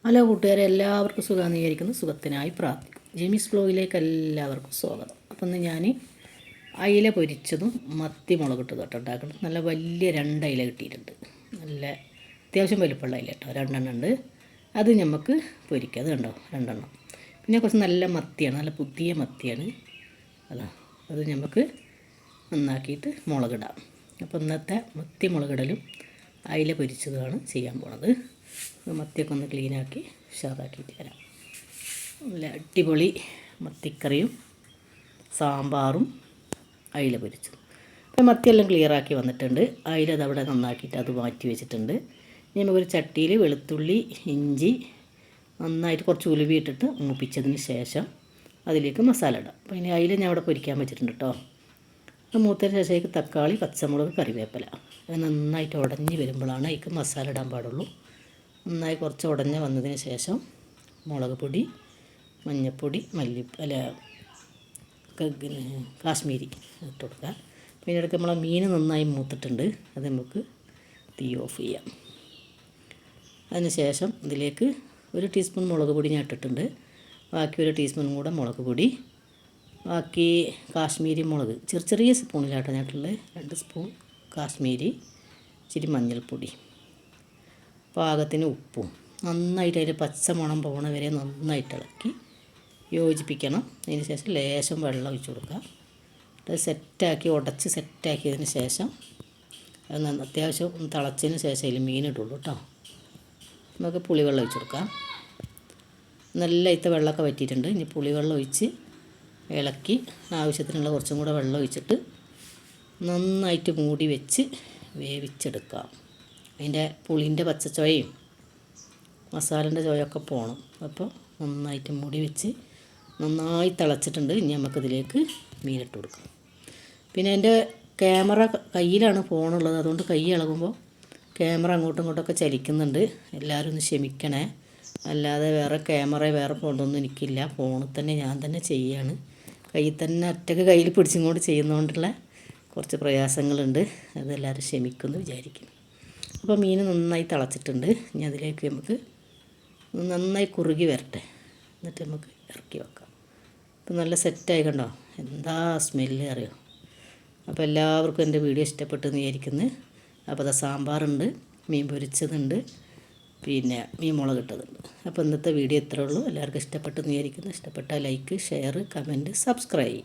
Hello കൂട്ടുകാരെ, എല്ലാവർക്കും സുഖമാണെന്ന് വിചാരിക്കുന്നു. സുഖത്തിനായി പ്രാർത്ഥിക്കും. ജെമിസ് വ്ലോഗിലേക്ക് എല്ലാവർക്കും സ്വാഗതം. അപ്പം ഇന്ന് ഞാൻ അയില പൊരിച്ചതും മത്തി മുളകിട്ടതും കേട്ടോ ഉണ്ടാക്കണം. നല്ല വലിയ 2 അയില കിട്ടിയിട്ടുണ്ട്. നല്ല അത്യാവശ്യം വലിപ്പമുള്ള അയില കേട്ടോ, 2 ഉണ്ട്. അത് നമുക്ക് പൊരിക്കാം. അത് കണ്ടോ, 2. പിന്നെ കുറച്ച് നല്ല മത്തിയാണ്, നല്ല പുതിയ മത്തിയാണ്. അതാ, അത് നമുക്ക് നന്നാക്കിയിട്ട് മുളകിടാം. അപ്പോൾ ഇന്നത്തെ മത്തി മുളകിടലും അയില പൊരിച്ചതുമാണ് ചെയ്യാൻ പോണത്. മത്തിയൊക്കെ ഒന്ന് ക്ലീനാക്കി ഉഷാറാക്കിയിട്ട് തരാം. നല്ല അടിപൊളി മത്തിക്കറിയും സാമ്പാറും അയില പൊരിച്ചതും. അപ്പോൾ മത്തിയെല്ലാം ക്ലിയറാക്കി വന്നിട്ടുണ്ട്. അയില അതവിടെ നന്നാക്കിയിട്ട് അത് മാറ്റി വെച്ചിട്ടുണ്ട്. ഇനി നമുക്കൊരു ചട്ടിയിൽ വെളുത്തുള്ളി, ഇഞ്ചി നന്നായിട്ട് കുറച്ച് ഉലുവ ഇട്ടിട്ട് മൂപ്പിച്ചതിന് ശേഷം അതിലേക്ക് മസാല ഇടാം. അപ്പോൾ ഇനി അയില ഞാൻ അവിടെ പൊരിക്കാൻ വെച്ചിട്ടുണ്ട് കേട്ടോ. അത് മൂത്തതിന് ശേഷം തക്കാളി, പച്ചമുളക്, കറിവേപ്പില അത് നന്നായിട്ട് ഉടഞ്ഞ് വരുമ്പോഴാണ് അതിലേക്ക് മസാല ഇടാൻ പാടുള്ളൂ. നന്നായി കുറച്ച് ഉടഞ്ഞ് വന്നതിന് ശേഷം മുളക് പൊടി, മഞ്ഞൾപ്പൊടി, കാശ്മീരി ഇട്ട് കൊടുക്കുക. പിന്നെ ഇടയ്ക്ക് നമ്മളെ മീൻ നന്നായി മൂത്തിട്ടുണ്ട്, അത് നമുക്ക് തീ ഓഫ് ചെയ്യാം. അതിന് ശേഷം ഇതിലേക്ക് 1 ടീസ്പൂൺ മുളക് പൊടി ഞാൻ ഇട്ടിട്ടുണ്ട്. ബാക്കി 1 ടീസ്പൂൺ കൂടെ മുളക് പൊടി, ബാക്കി കാശ്മീരി മുളക് ചെറിയ സ്പൂണിലാട്ടോ ഞാട്ടുള്ളത്. 2 സ്പൂൺ കാശ്മീരി, ഇച്ചിരി മഞ്ഞൾപ്പൊടി, പാകത്തിന് ഉപ്പും നന്നായിട്ട് അതിൻ്റെ പച്ചമണം പോകണ വരെ നന്നായിട്ട് ഇളക്കി യോജിപ്പിക്കണം. അതിന് ശേഷം ലേശം വെള്ളം ഒഴിച്ച് കൊടുക്കുക. അത് സെറ്റാക്കി ഉടച്ച് സെറ്റാക്കിയതിന് ശേഷം അത് അത്യാവശ്യം ഒന്ന് തിളച്ചതിന് ശേഷം അതിൽ മീനിട്ടുള്ളൂ കേട്ടോ. നമുക്ക് പുളിവെള്ളം ഒഴിച്ച് കൊടുക്കാം. നല്ല ഇത്ത വെള്ളമൊക്കെ വറ്റിയിട്ടുണ്ട്. ഇനി പുളിവെള്ളം ഒഴിച്ച് ഇളക്കി ആവശ്യത്തിനുള്ള കുറച്ചും കൂടെ വെള്ളം ഒഴിച്ചിട്ട് നന്നായിട്ട് മൂടി വെച്ച് വേവിച്ചെടുക്കാം. അതിൻ്റെ പുളിൻ്റെ പച്ചച്ചോയയും മസാലേൻ്റെ ചോയൊക്കെ പോകണം. അപ്പോൾ നന്നായിട്ട് മൂടി വെച്ച് നന്നായി തിളച്ചിട്ടുണ്ട്. ഇനി നമുക്കിതിലേക്ക് മീനിട്ട് കൊടുക്കാം. പിന്നെ എൻ്റെ ക്യാമറ കയ്യിലാണ് ഫോണുള്ളത്, അതുകൊണ്ട് കൈ ഇളകുമ്പോൾ ക്യാമറ അങ്ങോട്ടും ഇങ്ങോട്ടൊക്കെ ചലിക്കുന്നുണ്ട്. എല്ലാവരും ഒന്ന് ക്ഷമിക്കണേ. അല്ലാതെ വേറെ ഫോണൊന്നും എനിക്കില്ല. ഫോണിൽ തന്നെ ഞാൻ തന്നെ ചെയ്യാണ്. കയ്യിൽ തന്നെ ഒറ്റക്ക് കയ്യിൽ പിടിച്ചിങ്ങോട്ട് ചെയ്യുന്നതുകൊണ്ടുള്ള കുറച്ച് പ്രയാസങ്ങളുണ്ട്. അതെല്ലാവരും ക്ഷമിക്കുമെന്ന് വിചാരിക്കുന്നു. അപ്പോൾ മീൻ നന്നായി തിളച്ചിട്ടുണ്ട്. ഇനി അതിലേക്ക് നമുക്ക് നന്നായി കുറുകി വരട്ടെ, എന്നിട്ട് നമുക്ക് ഇറക്കി വെക്കാം. അപ്പോൾ നല്ല സെറ്റായി കണ്ടോ, എന്താ സ്മെല്ല് അറിയോ. അപ്പോൾ എല്ലാവർക്കും എൻ്റെ വീഡിയോ ഇഷ്ടപ്പെട്ടെന്ന് വിചാരിക്കുന്നു. അപ്പോൾ അത് സാമ്പാറുണ്ട്, മീൻ പൊരിച്ചതുണ്ട്, പിന്നെ മീൻ മുളകിട്ടതുണ്ട്. അപ്പോൾ ഇന്നത്തെ വീഡിയോ ഇത്രയേ ഉള്ളൂ. എല്ലാവർക്കും ഇഷ്ടപ്പെട്ടെന്ന് വിചാരിക്കുന്നു. ഇഷ്ടപ്പെട്ടാൽ ലൈക്ക്, ഷെയർ, കമൻറ്റ്, സബ്സ്ക്രൈബ്.